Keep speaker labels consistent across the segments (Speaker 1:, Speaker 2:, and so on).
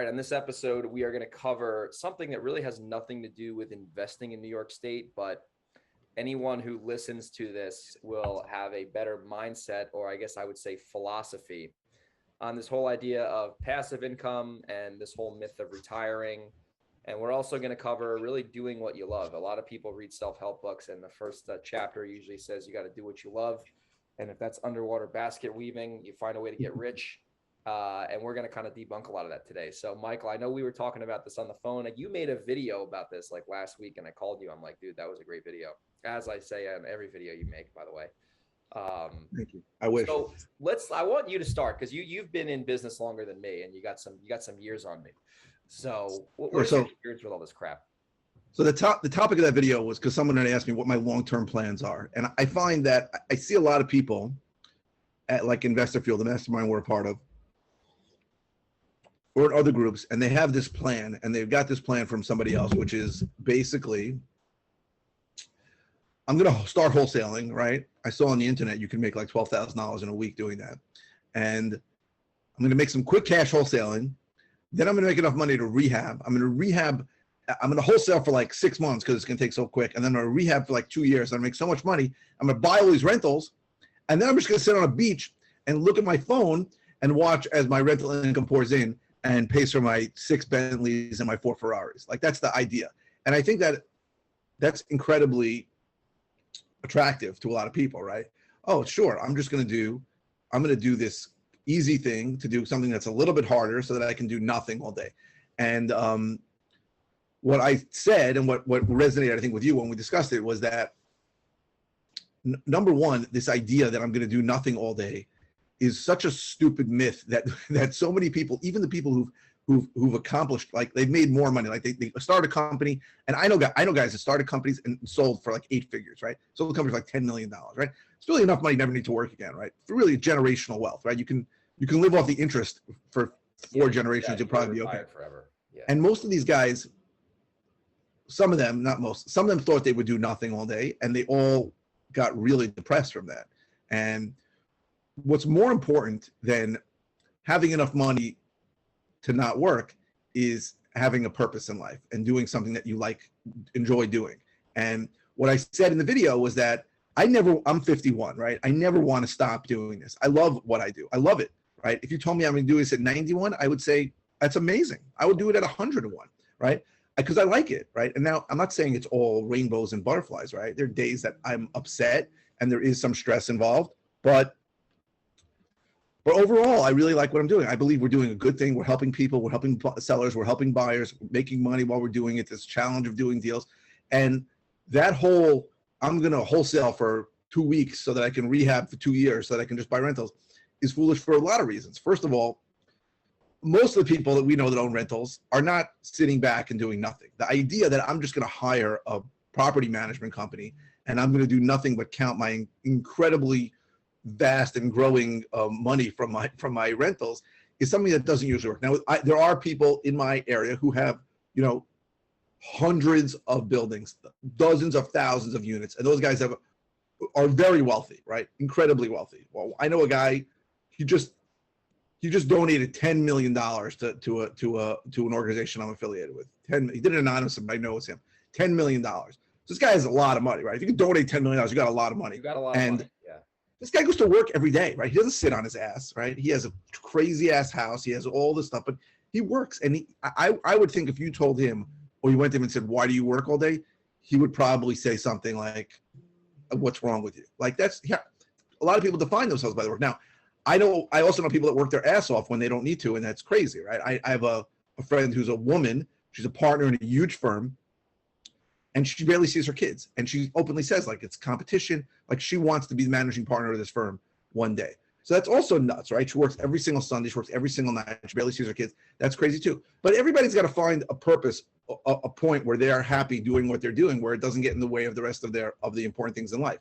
Speaker 1: on this episode, we are going to cover something that really has nothing to do with investing in New York State, but anyone who listens to this will have a better mindset, or I guess I would say philosophy, on this whole idea of passive income and this whole myth of retiring. And we're also going to cover really doing what you love. A lot of people read self-help books, and the first chapter usually says you got to do what you love. And if that's underwater basket weaving, you find a way to get rich. And we're going to kind of debunk a lot of that today. So Michael, I know we were talking about this on the phone. You made a video about this like last week, and I called you. I'm like, dude, that was a great video. As I say on every video you make, by the way.
Speaker 2: Thank you. I wish.
Speaker 1: So I want you to start, because you've been in business longer than me, and you got some years on me. So where's your experience with all this crap?
Speaker 2: So the topic of that video was because someone had asked me what my long-term plans are. And I find that I see a lot of people at like Investor Field, the mastermind we're a part of, or in other groups, and they have this plan, and they've got this plan from somebody else, which is basically, I'm going to start wholesaling, right? I saw on the internet you can make like $12,000 in a week doing that. And I'm going to make some quick cash wholesaling. Then I'm going to make enough money to rehab. I'm going to wholesale for like 6 months because it's going to take so quick. And then I'm going to rehab for like 2 years. I'm going to make so much money. I'm going to buy all these rentals. And then I'm just going to sit on a beach and look at my phone and watch as my rental income pours in and pays for my 6 Bentleys and my 4 Ferraris. Like, that's the idea. And I think that that's incredibly attractive to a lot of people, right? Oh, sure. I'm going to do this easy thing, to do something that's a little bit harder so that I can do nothing all day. And what I said, and what resonated, I think, with you when we discussed it, was that number one, this idea that I'm going to do nothing all day is such a stupid myth that so many people, even the people who've accomplished, like, they've made more money, like they start a company, and I know guys that started companies and sold for like 8 figures, right? Sold companies for like $10 million, right? It's really enough money, never need to work again, right? For really generational wealth, right? You can live off the interest for 4 generations. You'll probably be okay
Speaker 1: forever. Yeah.
Speaker 2: And most of these guys, some of them, not most, some of them thought they would do nothing all day, and they all got really depressed from that. And what's more important than having enough money to not work is having a purpose in life and doing something that you like, enjoy doing. And what I said in the video was that I'm 51, right? I never want to stop doing this. I love what I do. I love it, right? If you told me I'm going to do this at 91, I would say that's amazing. I would do it at 101, right? Because I like it, right? And now I'm not saying it's all rainbows and butterflies, right? There are days that I'm upset and there is some stress involved, but overall, I really like what I'm doing. I believe we're doing a good thing. We're helping people. We're helping sellers. We're helping buyers, making money while we're doing it, this challenge of doing deals. And that whole, I'm going to wholesale for 2 weeks so that I can rehab for 2 years so that I can just buy rentals, is foolish for a lot of reasons. First of all, most of the people that we know that own rentals are not sitting back and doing nothing. The idea that I'm just going to hire a property management company and I'm going to do nothing but count my incredibly vast and growing money from my rentals is something that doesn't usually work. Now, there are people in my area who have, hundreds of buildings, dozens of thousands of units, and those guys are very wealthy, right? Incredibly wealthy. Well, I know a guy, he just donated $10 million to an organization I'm affiliated with. He did it anonymously, but I know it's him. $10 million. So this guy has a lot of money, right? If you can donate $10 million, you got a lot of money.
Speaker 1: You got a lot of money. Yeah.
Speaker 2: This guy goes to work every day, right? He doesn't sit on his ass, right? He has a crazy ass house. He has all this stuff, but he works. And I would think if you told him, or you went to him and said, "Why do you work all day?" he would probably say something like, "What's wrong with you?" Like, that's, yeah. A lot of people define themselves by their work. Now, I also know people that work their ass off when they don't need to, and that's crazy, right? I have a friend who's a woman. She's a partner in a huge firm, and she barely sees her kids. And she openly says, like, it's competition. Like, she wants to be the managing partner of this firm one day. So that's also nuts, right? She works every single Sunday. She works every single night. She barely sees her kids. That's crazy too. But everybody's got to find a purpose, a point where they are happy doing what they're doing, where it doesn't get in the way of the rest of the important things in life.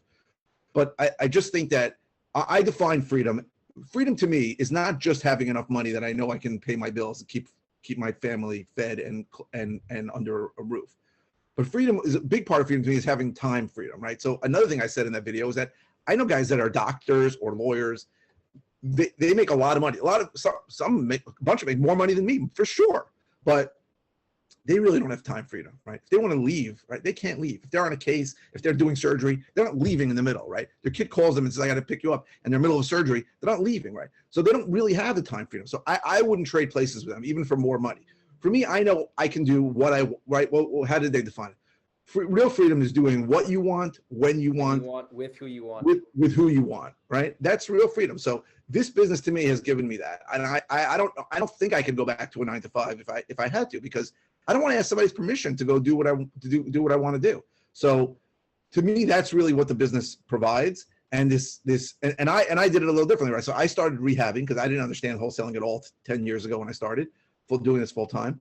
Speaker 2: But I just think that I define freedom. Freedom to me is not just having enough money that I know I can pay my bills and keep my family fed and under a roof. But freedom is a big part of freedom to me, is having time freedom, right? So another thing I said in that video is that I know guys that are doctors or lawyers. They make a lot of money. Some make more money than me, for sure. but they really don't have time freedom, right? If they want to leave, right, they can't leave. If they're on a case, if they're doing surgery, they're not leaving in the middle, right? Their kid calls them and says, I got to pick you up, and they're in the middle of surgery, they're not leaving, right? So they don't really have the time freedom. So I wouldn't trade places with them, even for more money. For me, I know I can do what I, right? Well, how did they define it? Real freedom is doing what you want, when you want,
Speaker 1: with who you want,
Speaker 2: with who you want, right? That's real freedom. So this business to me has given me that, and I don't think I could go back to a 9 to 5 if I had to, because I don't want to ask somebody's permission to go do what I want to do. So to me, that's really what the business provides. And I did it a little differently, right? So I started rehabbing because I didn't understand wholesaling at all 10 years ago when I started doing this full time.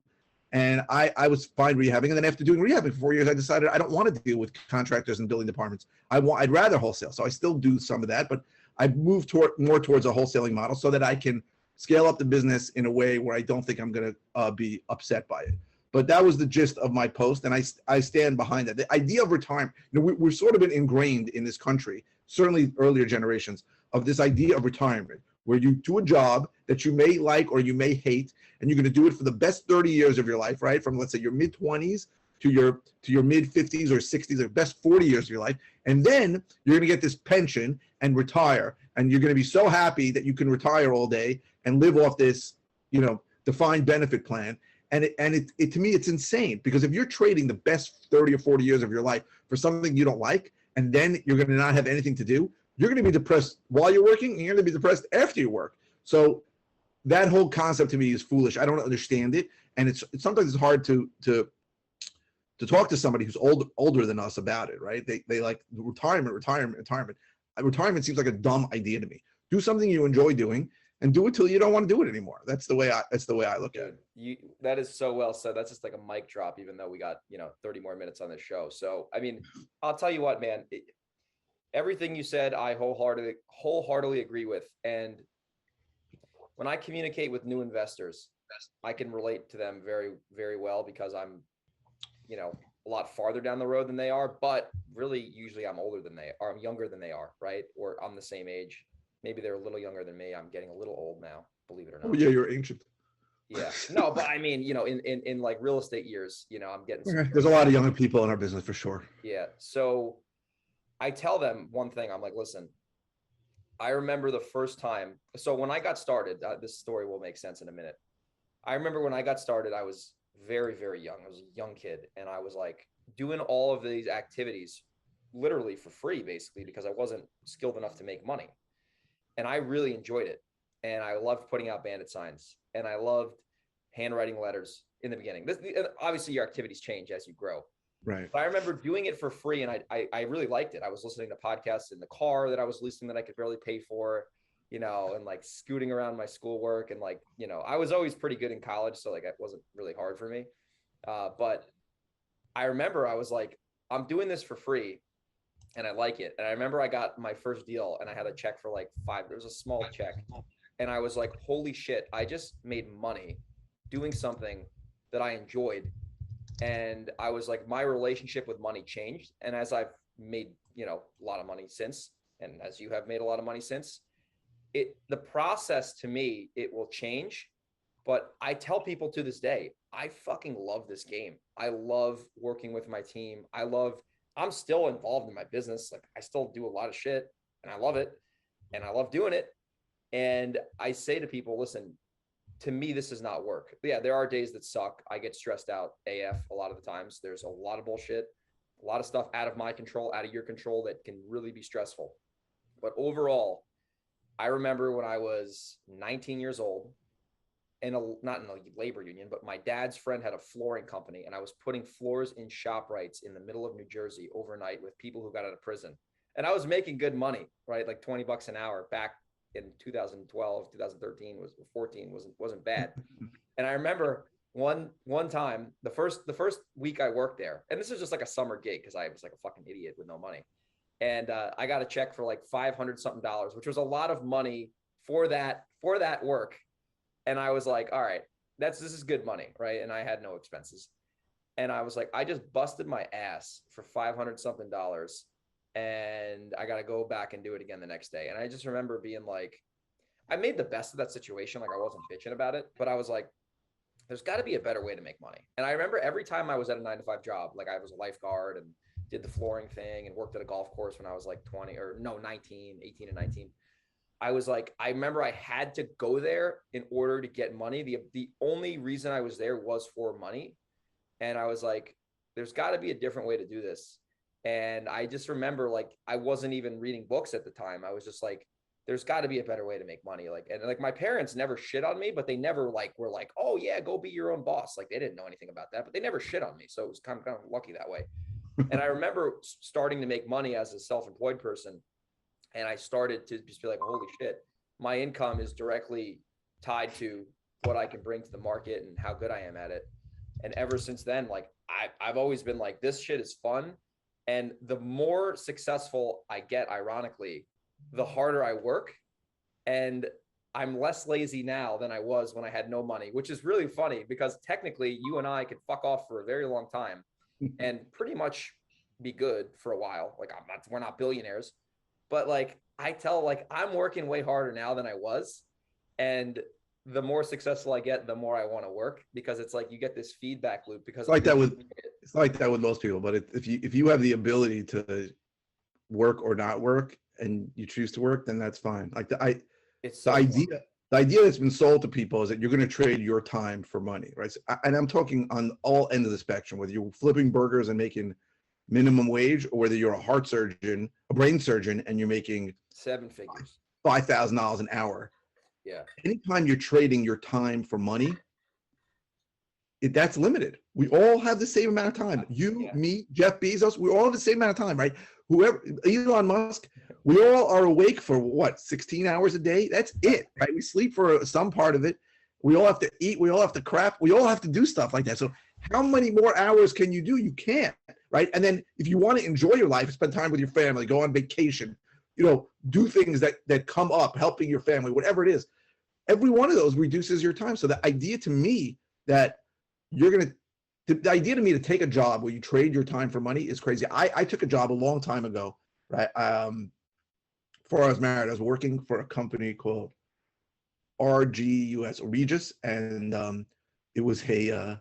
Speaker 2: And I was fine rehabbing. And then after doing rehabbing for 4 years, I decided I don't want to deal with contractors and building departments. I'd rather wholesale. So I still do some of that, but I moved more towards a wholesaling model so that I can scale up the business in a way where I don't think I'm going to be upset by it. But that was the gist of my post, and I stand behind that. The idea of retirement, we've sort of been ingrained in this country, certainly earlier generations, of this idea of retirement, where you do a job that you may like or you may hate, and you're going to do it for the best 30 years of your life, right? From, let's say, your mid-20s to your mid-50s or 60s, or best 40 years of your life. And then you're going to get this pension and retire, and you're going to be so happy that you can retire all day and live off this, defined benefit plan. And it to me, it's insane, because if you're trading the best 30 or 40 years of your life for something you don't like, and then you're going to not have anything to do, you're going to be depressed while you're working, and you're going to be depressed after you work. So that whole concept to me is foolish. I don't understand it. And it's sometimes it's hard to talk to somebody who's older than us about it, right? They like retirement. Retirement seems like a dumb idea to me. Do something you enjoy doing, and do it till you don't want to do it anymore. That's the way I look at it.
Speaker 1: That is so well said. That's just like a mic drop, even though we got 30 more minutes on this show. So I mean, I'll tell you what, man. Everything you said, I wholeheartedly agree with. And when I communicate with new investors, I can relate to them very, very well, because I'm, a lot farther down the road than they are. But really, usually I'm older than they are. I'm younger than they are, right? Or I'm the same age. Maybe they're a little younger than me. I'm getting a little old now, believe it or not.
Speaker 2: Oh yeah, you're ancient.
Speaker 1: Yeah. No, but I mean, in like real estate years, I'm getting.
Speaker 2: There's a lot of younger people in our business for sure.
Speaker 1: Yeah. So I tell them one thing. I'm like, listen, I remember the first time. So when I got started, this story will make sense in a minute. I remember when I got started, I was very, very young. I was a young kid, and I was like doing all of these activities literally for free, basically, because I wasn't skilled enough to make money. And I really enjoyed it. And I loved putting out bandit signs, and I loved handwriting letters in the beginning. Obviously your activities change as you grow.
Speaker 2: Right.
Speaker 1: But I remember doing it for free, and I really liked it. I was listening to podcasts in the car that I was listening that I could barely pay for, and like scooting around my schoolwork. And like, I was always pretty good in college. So like, it wasn't really hard for me. But I remember I was like, I'm doing this for free, and I like it. And I remember I got my first deal, and I had a check for like there was a small check. And I was like, holy shit, I just made money doing something that I enjoyed. And I was like, my relationship with money changed. And as I've made, a lot of money since, and as you have made a lot of money since, the process to me, it will change. But I tell people to this day, I fucking love this game. I love working with my team. I'm still involved in my business. Like, I still do a lot of shit, and I love it, and I love doing it. And I say to people, listen, to me, this is not work. But yeah, there are days that suck. I get stressed out AF a lot of the times. There's a lot of bullshit, a lot of stuff out of my control, out of your control, that can really be stressful. But overall, I remember when I was 19 years old, not in a labor union, but my dad's friend had a flooring company, and I was putting floors in ShopRites in the middle of New Jersey overnight with people who got out of prison. And I was making good money, right? Like $20 an hour back in 2012, 2013 wasn't bad. And I remember one time, the first week I worked there, and this is just like a summer gig, because I was like a fucking idiot with no money. And I got a check for like $500 something, which was a lot of money for that work. And I was like, all right, this is good money, right? And I had no expenses. And I was like, I just busted my ass for $500 something, and I got to go back and do it again the next day. And I just remember being like, I made the best of that situation. Like, I wasn't bitching about it, but I was like, there's got to be a better way to make money. And I remember every time I was at a 9-to-5 job, like I was a lifeguard and did the flooring thing and worked at a golf course when I was like 18 and 19. I was like, I remember I had to go there in order to get money. The only reason I was there was for money. And I was like, there's got to be a different way to do this. And I just remember, like, I wasn't even reading books at the time. I was just like, there's got to be a better way to make money. Like, and like my parents never shit on me, but they never like were like, oh yeah, go be your own boss. Like they didn't know anything about that, but they never shit on me. So it was kind of lucky that way. And I remember starting to make money as a self-employed person. And I started to just be like, holy shit, my income is directly tied to what I can bring to the market and how good I am at it. And ever since then, like I've always been like, this shit is fun. And the more successful I get, ironically, the harder I work. And I'm less lazy now than I was when I had no money, which is really funny because technically you and I could fuck off for a very long time and pretty much be good for a while. Like we're not billionaires, but like I tell, like I'm working way harder now than I was. And the more successful I get, the more I want to work because it's like you get this feedback loop because
Speaker 2: it's like that with most people. But if you have the ability to work or not work and you choose to work, then that's fine. Like the idea that's been sold to people is that you're going to trade your time for money, right? So, and I'm talking on all ends of the spectrum, whether you're flipping burgers and making minimum wage, or whether you're a heart surgeon, a brain surgeon, and you're making
Speaker 1: 7 figures,
Speaker 2: $5,000 an hour.
Speaker 1: Yeah.
Speaker 2: Anytime you're trading your time for money, that's limited. We all have the same amount of time. You, me, Jeff Bezos, we all have the same amount of time, right? Whoever, Elon Musk, we all are awake for what, 16 hours a day? That's it, right? We sleep for some part of it. We all have to eat. We all have to crap. We all have to do stuff like that. So how many more hours can you do? You can't, right? And then if you want to enjoy your life, spend time with your family, go on vacation, do things that come up, helping your family, whatever it is. Every one of those reduces your time. So the idea to me that the idea to me to take a job where you trade your time for money is crazy. I took a job a long time ago, right? Before I was married, I was working for a company called Regis, and it was they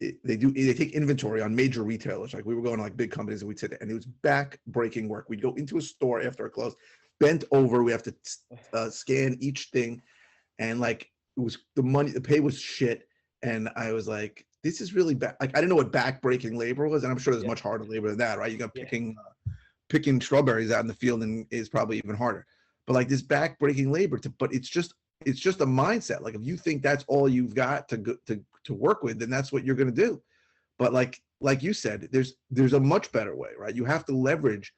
Speaker 2: take inventory on major retailers. Like we were going to like big companies and we'd sit there, and it was back-breaking work. We'd go into a store after it closed, bent over. We have to scan each thing, and like it was the pay was shit. And I was like, this is really bad. Like I didn't know what back-breaking labor was, and I'm sure there's much harder labor than that, right? You got picking strawberries out in the field and is probably even harder. But like this back-breaking labor, but it's just a mindset. Like if you think that's all you've got to work with, then that's what you're going to do. But like you said, there's a much better way, right? You have to leverage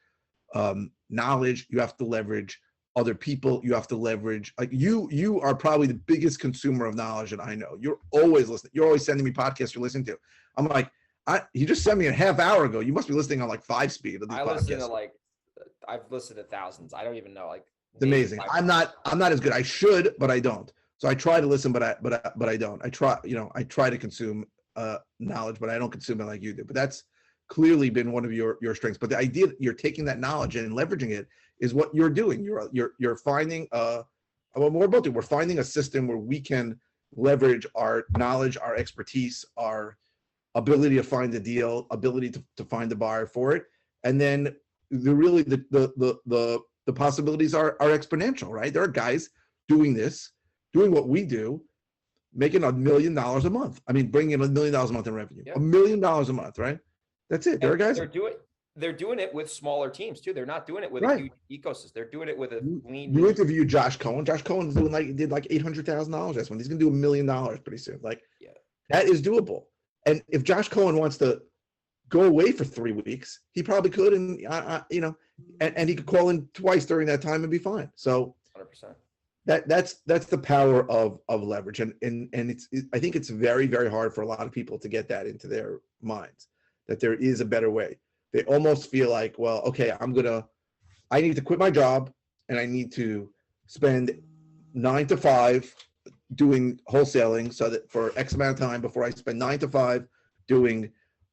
Speaker 2: knowledge. You have to leverage other people. You have to leverage, like you are probably the biggest consumer of knowledge that I know. You're always listening. You're always sending me podcasts you're listening to. I'm like, you just sent me a half hour ago. You must be listening on like 5 speed of these podcasts.
Speaker 1: I've listened to thousands. I don't even know. Like
Speaker 2: it's amazing. I'm not as good. I should, but I don't. So I try to listen, but I don't. I try to consume knowledge, but I don't consume it like you do. But that's clearly been one of your strengths. But the idea that you're taking that knowledge and leveraging it is what you're doing. You're finding we're finding a system where we can leverage our knowledge, our expertise, our ability to find the deal, ability to find the buyer for it, and then the possibilities are exponential, right? There are guys doing what we do, making $1 million a month. I mean, bringing in $1 million a month in revenue, $1 million a month, right? That's it. There are guys.
Speaker 1: They're doing it with smaller teams too. They're not doing it with a huge ecosystem. They're doing it with a lean.
Speaker 2: You interviewed Josh Cohen. Josh Cohen did like $800,000 this month. He's gonna do $1 million pretty soon. Like, that is doable. And if Josh Cohen wants to go away for 3 weeks, he probably could, and and he could call in twice during that time and be fine. So
Speaker 1: 100%.
Speaker 2: That's the power of leverage, and I think it's very, very hard for a lot of people to get that into their minds, that there is a better way. They almost feel like, well, okay, I need to quit my job and I need to spend 9 to 5 doing wholesaling, so that for X amount of time before I spend 9 to 5 doing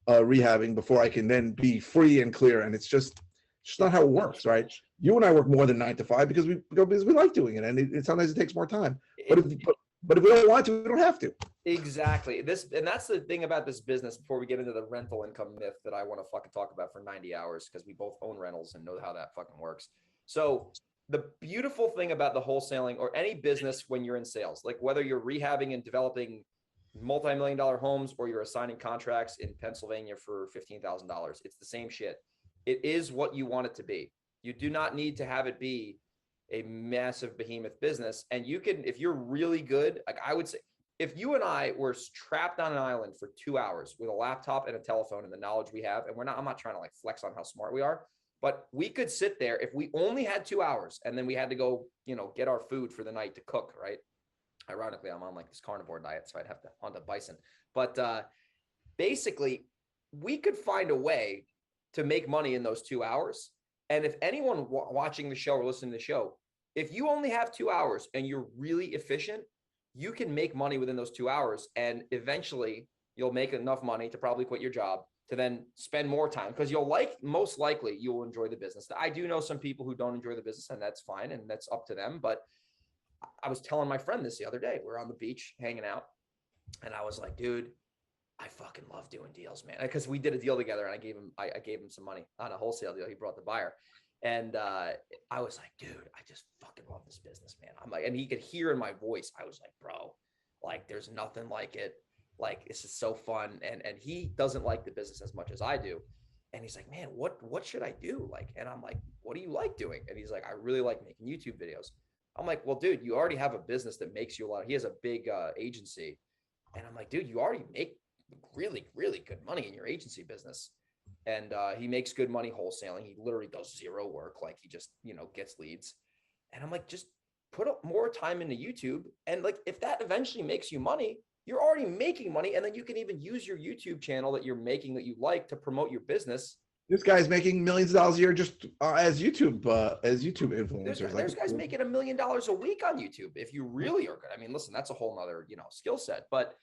Speaker 2: rehabbing before I can then be free and clear. And it's just not how it works, right? You and I work more than 9 to 5 because we like doing it, and sometimes it takes more time. But if we don't want to, we don't have to.
Speaker 1: Exactly. And that's the thing about this business before we get into the rental income myth that I want to fucking talk about for 90 hours because we both own rentals and know how that fucking works. So the beautiful thing about the wholesaling or any business when you're in sales, like whether you're rehabbing and developing multi-million-dollar homes or you're assigning contracts in Pennsylvania for $15,000, it's the same shit. It is what you want it to be. You do not need to have it be a massive behemoth business. And you can, if you're really good, like I would say, if you and I were trapped on an island for 2 hours with a laptop and a telephone and the knowledge we have, and I'm not trying to like flex on how smart we are, but we could sit there if we only had 2 hours and then we had to go, get our food for the night to cook, right? Ironically, I'm on like this carnivore diet, so I'd have to hunt a bison. But basically, we could find a way to make money in those 2 hours. And if anyone watching the show or listening to the show, if you only have 2 hours and you're really efficient, you can make money within those 2 hours. And eventually you'll make enough money to probably quit your job to then spend more time because most likely you will enjoy the business. I do know some people who don't enjoy the business and that's fine. And that's up to them. But I was telling my friend this the other day, we're on the beach hanging out and I was like, dude, I fucking love doing deals, man. Because we did a deal together and I gave him some money on a wholesale deal. He brought the buyer. And I was like, dude, I just fucking love this business, man. I'm like, and he could hear in my voice, I was like, bro, like there's nothing like it. Like, this is so fun. And he doesn't like the business as much as I do. And he's like, man, what should I do? Like, and I'm like, what do you like doing? And he's like, I really like making YouTube videos. I'm like, well, dude, you already have a business that makes you a lot. He has a big agency. And I'm like, dude, you already make really, really good money in your agency business. And he makes good money wholesaling. He literally does zero work. Like he just, gets leads. And I'm like, just put up more time into YouTube. And like, if that eventually makes you money, you're already making money. And then you can even use your YouTube channel that you're making that you like to promote your business.
Speaker 2: This guy's making millions of dollars a year just as YouTube influencers.
Speaker 1: There's guys making $1 million a week on YouTube if you really are good. I mean, listen, that's a whole nother, skill set. But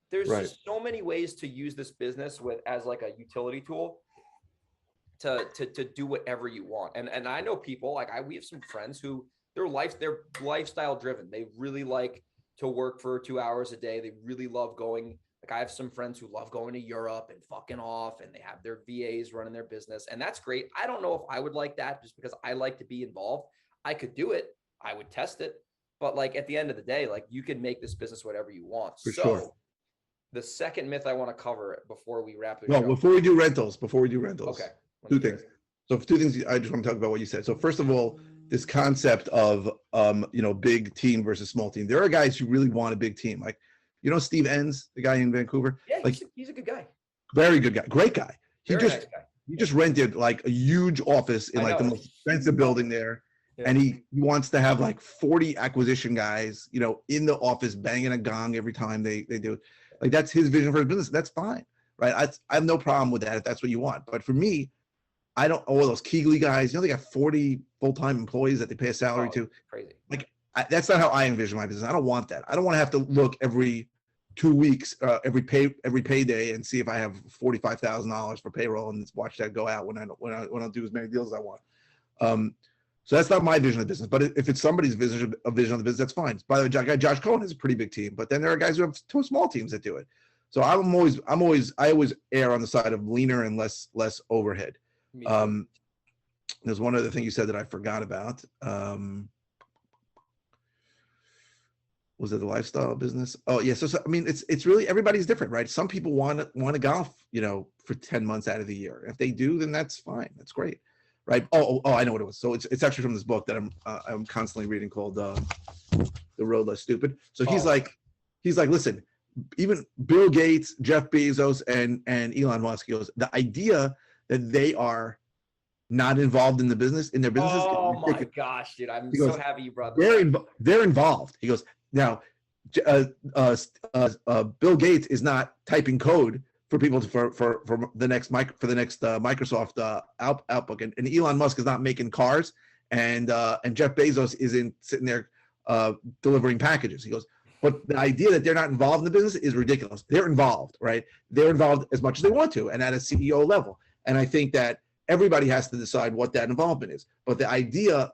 Speaker 1: there's just so many ways to use this business as like a utility tool to do whatever you want. And I know people we have some friends who they're lifestyle driven. They really like to work for 2 hours a day. They really love going. Like I have some friends who love going to Europe and fucking off and they have their VAs running their business. And that's great. I don't know if I would like that just because I like to be involved. I could do it. I would test it. But like at the end of the day, like you can make this business whatever you want.
Speaker 2: For sure.
Speaker 1: The second myth I want to cover before we wrap
Speaker 2: the show. Before we do rentals. Okay. Two things. So two things I just want to talk about what you said. So first of all, this concept of big team versus small team. There are guys who really want a big team. Like, Steve Enns, the guy in Vancouver.
Speaker 1: Yeah, he's a good guy.
Speaker 2: Very good guy. Great guy. He just rented like a huge office in like the most expensive building there. Yeah. And he wants to have like 40 acquisition guys, in the office banging a gong every time they do it. Like that's his vision for his business. That's fine. Right. I have no problem with that if that's what you want. But for me, I don't all those Keegley guys, they got 40 full-time employees that they pay a salary to.
Speaker 1: Crazy.
Speaker 2: Like that's not how I envision my business. I don't want that. I don't want to have to look every 2 weeks, every payday and see if I have $45,000 for payroll and watch that go out when I don't do as many deals as I want. So that's not my vision of the business. But if it's somebody's vision of the business, that's fine. By the way, Josh Cohen has a pretty big team, but then there are guys who have two small teams that do it. So I always err on the side of leaner and less overhead. There's one other thing you said that I forgot about. Was it the lifestyle business? Oh yeah. So I mean, it's really everybody's different, right? Some people want to golf, for 10 months out of the year. If they do, then that's fine. That's great, right? Oh, I know what it was. So it's actually from this book that I'm constantly reading called The Road Less Stupid. So he's like, listen, even Bill Gates, Jeff Bezos, and Elon Musk, he goes, the idea that they are not involved in their businesses.
Speaker 1: Oh my gosh, dude! I'm so happy you brought that.
Speaker 2: They're involved. He goes, now, Bill Gates is not typing code for people for the next Microsoft Outlook, and Elon Musk is not making cars, and Jeff Bezos isn't sitting there delivering packages. He goes, but the idea that they're not involved in the business is ridiculous. They're involved, right? They're involved as much as they want to, and at a CEO level. And I think that everybody has to decide what that involvement is. But the idea,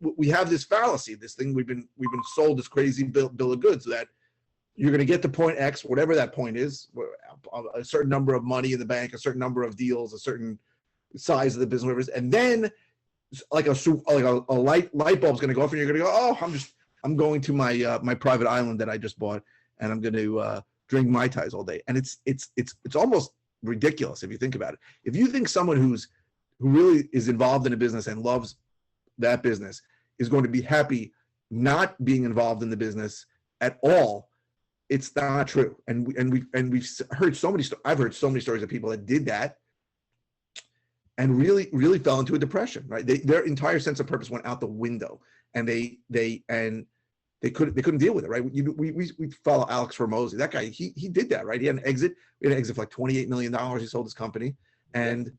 Speaker 2: we have this fallacy, this thing we've been sold this crazy bill of goods that You're going to get to point X, whatever that point is, a certain number of money in the bank, a certain number of deals, a certain size of the business, whatever it is. And then like a light bulb's going to go off and you're going to go, oh, I'm going to my private island that I just bought and I'm going to drink Mai Tais all day. And it's almost ridiculous if you think about it. If you think someone who really is involved in a business and loves that business is going to be happy not being involved in the business at all, it's not true. And we've heard I've heard so many stories of people that did that and really fell into a depression, right? Their entire sense of purpose went out the window, and they couldn't deal with it, right? We follow Alex Hormozy. That guy, he did that, right? He had an exit. We had an exit for like $28 million. He sold his company, and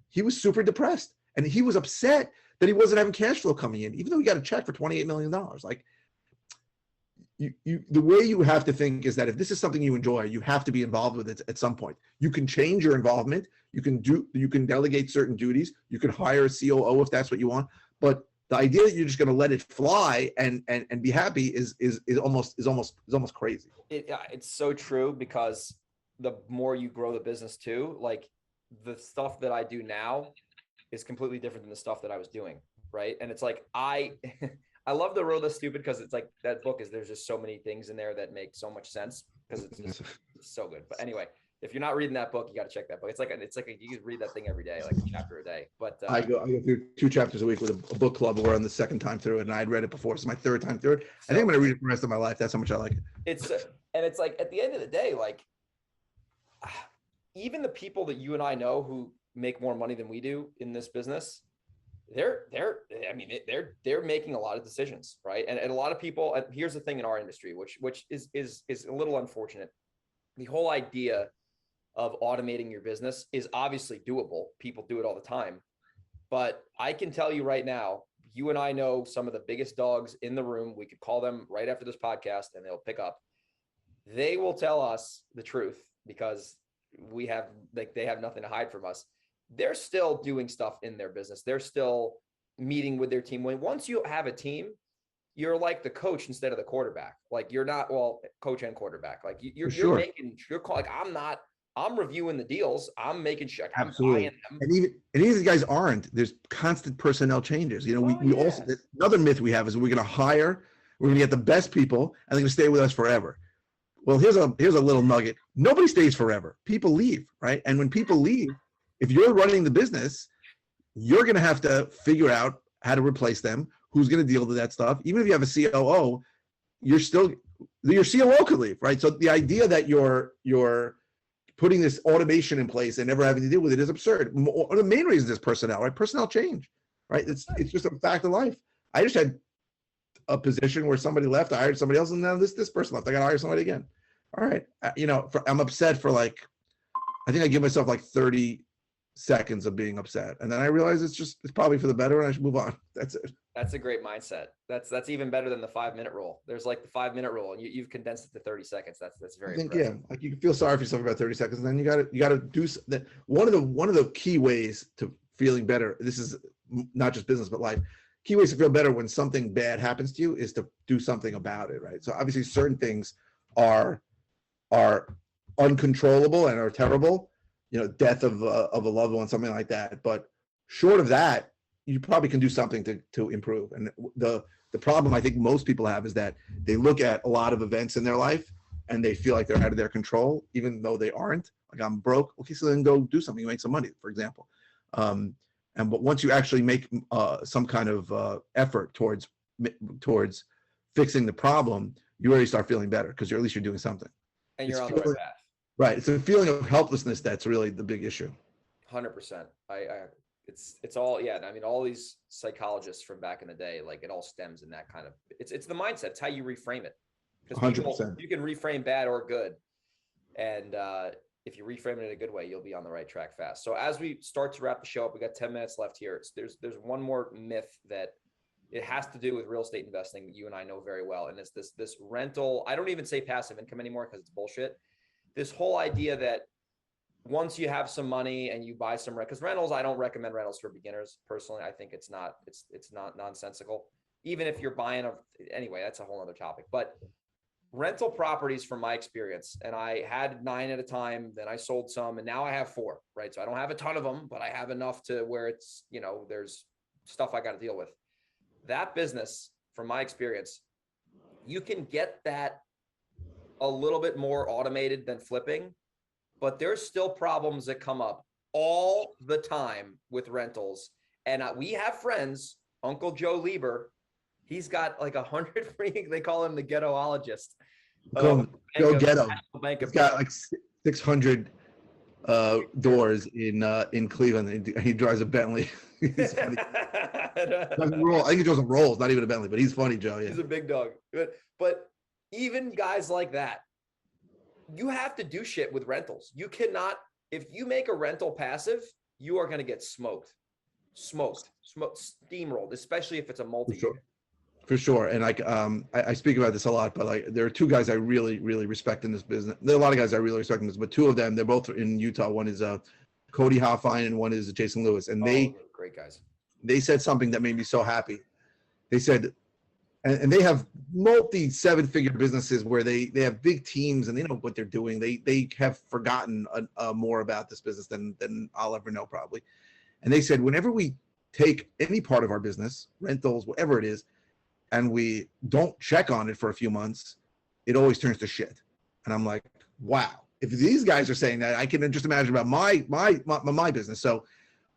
Speaker 2: he was super depressed, and he was upset that he wasn't having cash flow coming in, even though he got a check for $28 million. Like, the way you have to think is that if this is something you enjoy, you have to be involved with it at some point. You can change your involvement. You can delegate certain duties. You can hire a COO if that's what you want. But the idea that you're just going to let it fly and be happy is almost crazy.
Speaker 1: It's so true, because the more you grow the business too, like the stuff that I do now is completely different than the stuff that I was doing. Right. And it's like, I love The Road Less Stupid, because it's like that book there's just so many things in there that make so much sense, because it's so good. But anyway, if you're not reading that book, you got to check that book. It's like you can read that thing every day, like a chapter a day. But I
Speaker 2: go through 2 chapters a week with a book club. We're on the 2nd time through it, and I'd read it before. It's my 3rd time through it. I think I'm going to read it the rest of my life. That's how much I like it.
Speaker 1: It's like, at the end of the day, like, even the people that you and I know who make more money than we do in this business, they're making a lot of decisions, right? And a lot of people, and here's the thing in our industry, which is a little unfortunate. The whole idea of automating your business is obviously doable. People do it all the time. But I can tell you right now, you and I know some of the biggest dogs in the room. We could call them right after this podcast and they'll pick up. They will tell us the truth, because they have nothing to hide from us. They're still doing stuff in their business. They're still meeting with their team. Once you have a team, you're like the coach instead of the quarterback. Like, you're not, coach and quarterback. Like, you're making, you're calling, I'm reviewing the deals. I'm making sure I'm buying them. And even
Speaker 2: these guys aren't. There's constant personnel changes. You know, we also, another myth we have is we're going to get the best people and they're going to stay with us forever. Well, here's a little nugget. Nobody stays forever. People leave, right? And when people leave, if you're running the business, you're going to have to figure out how to replace them. Who's going to deal with that stuff? Even if you have a COO, your COO could leave, right? So the idea that you're putting this automation in place and never having to deal with it is absurd. One of the main reasons is personnel, right? Personnel change, right? It's just a fact of life. I just had a position where somebody left, I hired somebody else, and now this person left. I got to hire somebody again. All right, I'm upset for I think I give myself like 30 seconds of being upset, and then I realize it's probably for the better, and I should move on. That's it.
Speaker 1: That's a great mindset. That's even better than the 5-minute rule. There's like the 5-minute rule, and you've condensed it to 30 seconds. That's very impressive.
Speaker 2: Like you can feel sorry for yourself about 30 seconds, and then you got to do that. One of the key ways to feeling better. This is not just business but life. Key ways to feel better when something bad happens to you is to do something about it, right? So obviously certain things are uncontrollable and are terrible. Death of a loved one, something like that. But short of that, you probably can do something to improve. And the problem I think most people have is that they look at a lot of events in their life and they feel like they're out of their control, even though they aren't. Like, I'm broke. Okay, so then go do something, make some money, for example. But once you actually make some kind of effort towards fixing the problem, you already start feeling better, because at least you're doing something.
Speaker 1: And you're on the right path.
Speaker 2: Right. It's a feeling of helplessness that's really the big issue.
Speaker 1: 100%. It's all, I mean, all these psychologists from back in the day, like, it all stems in that kind of, it's the mindset. It's how you reframe it. Because
Speaker 2: 100%. You
Speaker 1: can reframe bad or good. And if you reframe it in a good way, you'll be on the right track fast. So as we start to wrap the show up, we got 10 minutes left here. There's one more myth that it has to do with real estate investing that you and I know very well. And it's this rental. I don't even say passive income anymore, because it's bullshit. This whole idea that once you have some money and you buy some because rentals, I don't recommend rentals for beginners. Personally, I think it's not nonsensical. Even if you're buying anyway, that's a whole other topic. But rental properties, from my experience, and I had 9 at a time, then I sold some, and now I have 4, right? So I don't have a ton of them, but I have enough to where it's, there's stuff I got to deal with. That business, from my experience, you can get that a little bit more automated than flipping, but there's still problems that come up all the time with rentals. And we have friends, Uncle Joe Lieber, he's got like 100 free, they call him the ghettoologist.
Speaker 2: Go get him. He's got like 600 doors in Cleveland. He drives a Bentley. He's funny. I think he drives a Rolls, not even a Bentley, but he's funny, Joe. Yeah.
Speaker 1: He's a big dog. But even guys like that, you have to do shit with rentals. You cannot, if you make a rental passive, you are going to get smoked, steamrolled, especially if it's a multi-unit.
Speaker 2: For sure. And like, I speak about this a lot, but like, there are 2 guys I really, really respect in this business. There are a lot of guys I really respect in this, but 2 of them, they're both in Utah. One is Cody Hoffine and one is Jason Lewis. And they
Speaker 1: great guys.
Speaker 2: They said something that made me so happy. They said, and they have multi 7-figure businesses where they have big teams and they know what they're doing. They have forgotten more about this business than I'll ever know probably. And they said, whenever we take any part of our business, rentals, whatever it is, and we don't check on it for a few months, it always turns to shit. And I'm like, wow, if these guys are saying that, I can just imagine about my business. So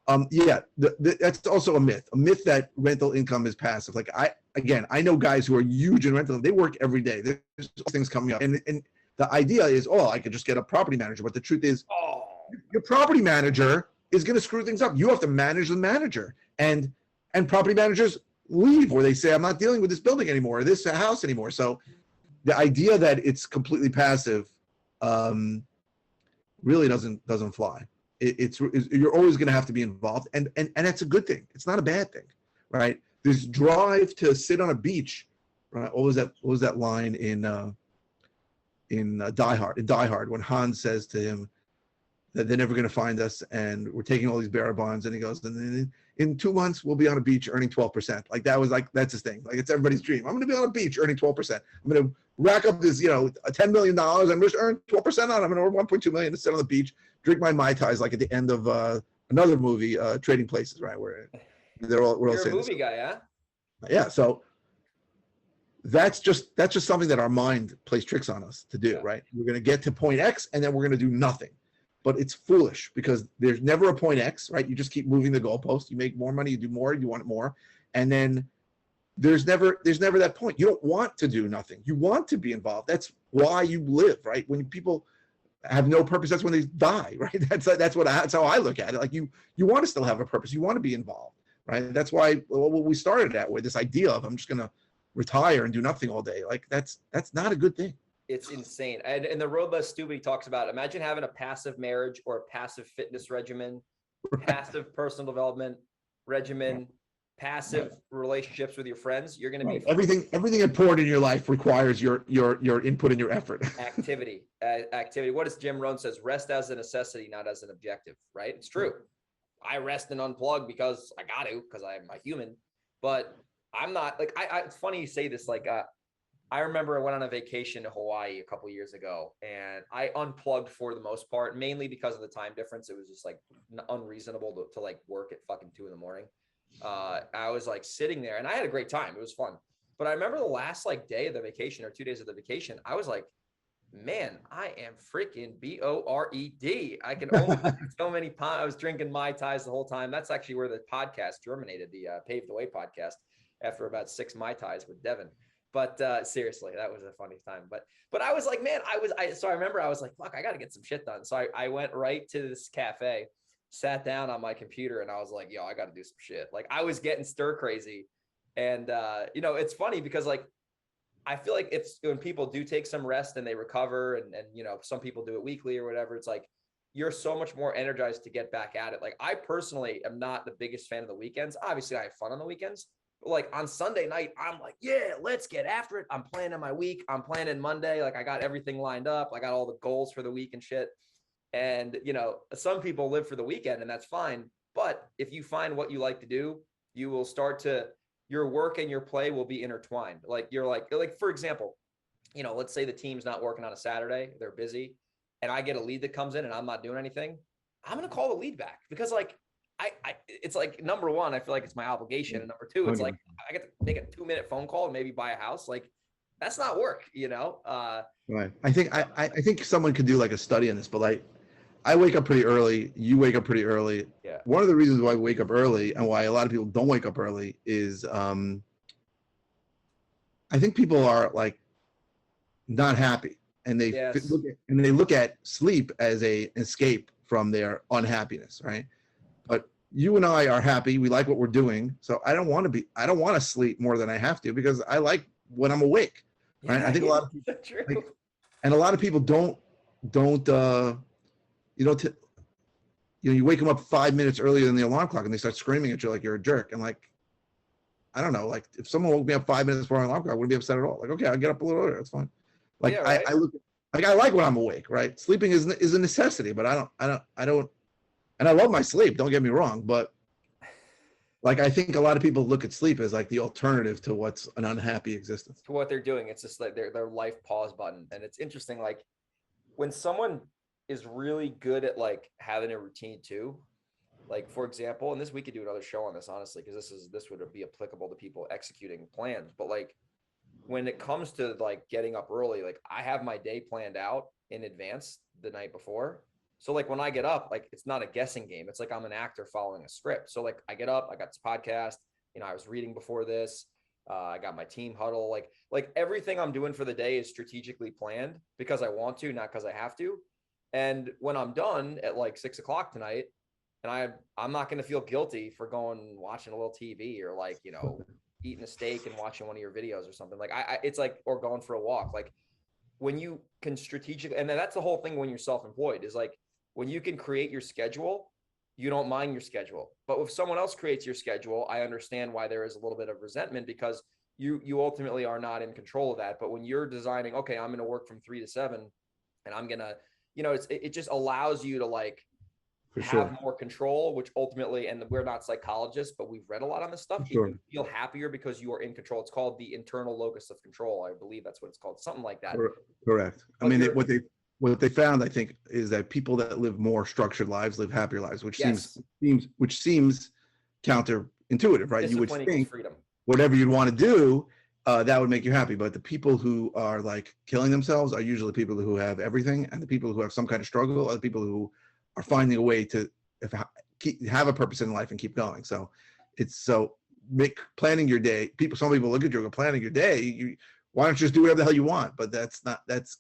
Speaker 2: that's also a myth that rental income is passive. Like I know guys who are huge in rental. They work every day. There's things coming up. And the idea is, I could just get a property manager. But the truth is, your property manager is going to screw things up. You have to manage the manager. And property managers leave, or they say, I'm not dealing with this building anymore, or this house anymore. So the idea that it's completely passive really doesn't fly. You're always going to have to be involved, and that's a good thing. It's not a bad thing, right? This drive to sit on a beach, right? What was that line in Die Hard when Hans says to him that they're never going to find us, and we're taking all these bearer bonds, and he goes, and in 2 months we'll be on a beach earning 12%. Like that's his thing. Like it's everybody's dream. I'm going to be on a beach earning 12%. I'm going to rack up this, $10 million. I'm just earn 12% on it. I'm going to earn 1.2 million to sit on the beach, drink my Mai Tais like at the end of another movie, Trading Places, right? Where we're all
Speaker 1: You're a movie guy, yeah?
Speaker 2: Yeah. So that's just something that our mind plays tricks on us to do, right? We're going to get to point X and then we're going to do nothing. But it's foolish because there's never a point X, right? You just keep moving the goalpost. You make more money, you do more, you want it more. And then there's never that point. You don't want to do nothing. You want to be involved. That's why you live, right? When people have no purpose, that's when they die, right? That's how I look at it. Like you want to still have a purpose. You want to be involved, right? That's why what we started at with this idea of I'm just going to retire and do nothing all day. Like that's not a good thing.
Speaker 1: It's insane. And the Road Less Stupid talks about, imagine having a passive marriage or a passive fitness regimen, passive personal development regimen, passive relationships with your friends. You're going to be
Speaker 2: everything important in your life requires your input and your effort.
Speaker 1: Activity. What does Jim Rohn says? Rest as a necessity, not as an objective, right? It's true. I rest and unplug because I got to, because I'm a human, but I'm not like, it's funny you say this, like, I remember I went on a vacation to Hawaii a couple of years ago and I unplugged for the most part, mainly because of the time difference. It was just like unreasonable to like work at fucking 2 a.m. I was like sitting there and I had a great time. It was fun. But I remember the last like day of the vacation or 2 days of the vacation, I was like, man, I am freaking BORED. I can only so many I was drinking Mai Tais the whole time. That's actually where the podcast germinated, the Pave the Way podcast, after about 6 Mai Tais with Devin. But seriously, that was a funny time. But I was like, man, so I remember I was like, fuck, I got to get some shit done. So I went right to this cafe, sat down on my computer, and I was like, yo, I got to do some shit. Like I was getting stir crazy. And, it's funny because like, I feel like when people do take some rest and they recover and some people do it weekly or whatever, it's like, you're so much more energized to get back at it. Like I personally am not the biggest fan of the weekends. Obviously I have fun on the weekends. But like on Sunday night, I'm like, yeah, let's get after it. I'm planning my week. I'm planning Monday. Like I got everything lined up. I got all the goals for the week and shit. And, some people live for the weekend and that's fine. But if you find what you like to do, you will start to, your work and your play will be intertwined. Like you're like, for example, let's say the team's not working on a Saturday, they're busy, and I get a lead that comes in and I'm not doing anything, I'm going to call the lead back because like, it's like, number one, I feel like it's my obligation. And number two, it's like, I get to make a 2-minute phone call and maybe buy a house. Like that's not work,
Speaker 2: Right. I think someone could do like a study on this, but like, I wake up pretty early. You wake up pretty early.
Speaker 1: Yeah.
Speaker 2: One of the reasons why I wake up early and why a lot of people don't wake up early is, I think people are like not happy, and they look at sleep as a escape from their unhappiness, right? But you and I are happy. We like what we're doing, so I don't want to sleep more than I have to because I like when I'm awake, right? I think a lot of people, and a lot of people don't. You wake them up 5 minutes earlier than the alarm clock and they start screaming at you like you're a jerk. And like, I don't know, like if someone woke me up 5 minutes before an alarm clock, I wouldn't be upset at all. Like, okay, I'll get up a little earlier. That's fine. Like I look, like I like when I'm awake, right? Sleeping is a necessity, but I don't, and I love my sleep. Don't get me wrong, but like I think a lot of people look at sleep as like the alternative to what's an unhappy existence.
Speaker 1: To what they're doing, it's just like their life pause button, and it's interesting. Like when someone is really good at like having a routine too, like for example, and we could do another show on this honestly, because this would be applicable to people executing plans. But like when it comes to like getting up early, like I have my day planned out in advance the night before. So like when I get up, like it's not a guessing game. It's like I'm an actor following a script. So like I get up, I got this podcast, I was reading before this. I got my team huddle, like everything I'm doing for the day is strategically planned because I want to, not because I have to. And when I'm done at like 6 o'clock tonight, and I'm not going to feel guilty for going watching a little TV or like, eating a steak and watching one of your videos or something. Like it's like, or going for a walk. Like when you can strategically, and then that's the whole thing when you're self-employed is like, when you can create your schedule, you don't mind your schedule. But if someone else creates your schedule, I understand why there is a little bit of resentment because you ultimately are not in control of that. But when you're designing, okay, I'm going to work from 3 to 7 and I'm going to, it just allows you to like have more control, which ultimately, and we're not psychologists, but we've read a lot on this stuff. You feel happier because you are in control. It's called the internal locus of control. I believe that's what it's called. Something like that.
Speaker 2: Correct. I mean, what they found, I think, is that people that live more structured lives live happier lives, which seems counterintuitive, right? You would think freedom. Whatever you'd want to do, that would make you happy. But the people who are like killing themselves are usually people who have everything, and the people who have some kind of struggle are the people who are finding a way to have a purpose in life and keep going. So planning your day. Some people look at you and go, planning your day. Why don't you just do whatever the hell you want? But that's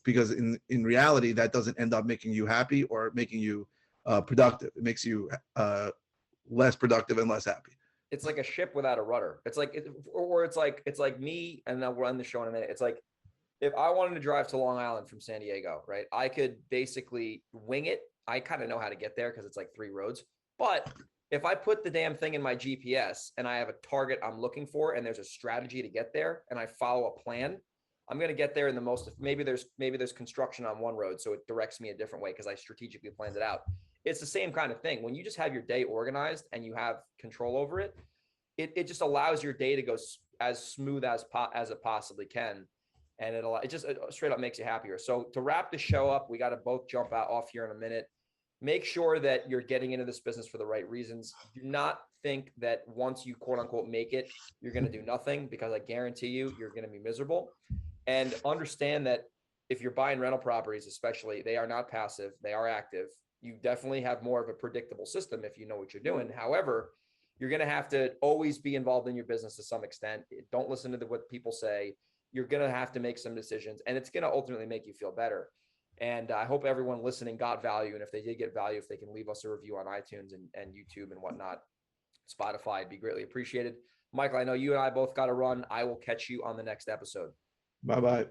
Speaker 2: because in reality, that doesn't end up making you happy or making you productive. It makes you less productive and less happy.
Speaker 1: It's like a ship without a rudder. It's like, it's like me, and then we'll end the show in a minute. It's like, if I wanted to drive to Long Island from San Diego, right, I could basically wing it. I kind of know how to get there because it's like 3 roads. But if I put the damn thing in my GPS and I have a target I'm looking for and there's a strategy to get there and I follow a plan, I'm going to get there in the most, maybe there's construction on one road, so it directs me a different way because I strategically planned it out. It's the same kind of thing. When you just have your day organized and you have control over it, it just allows your day to go as smooth as it possibly can. And it just straight up makes you happier. So to wrap the show up, we got to both jump off here in a minute. Make sure that you're getting into this business for the right reasons. Do not think that once you quote unquote make it, you're going to do nothing, because I guarantee you're going to be miserable. And understand that if you're buying rental properties, especially, they are not passive, they are active. You definitely have more of a predictable system if you know what you're doing. However, you're going to have to always be involved in your business to some extent. Don't listen to what people say. You're going to have to make some decisions, and it's going to ultimately make you feel better. And I hope everyone listening got value. And if they did get value, if they can leave us a review on iTunes and YouTube and whatnot, Spotify, it'd be greatly appreciated. Michael, I know you and I both got to run. I will catch you on the next episode.
Speaker 2: Bye-bye.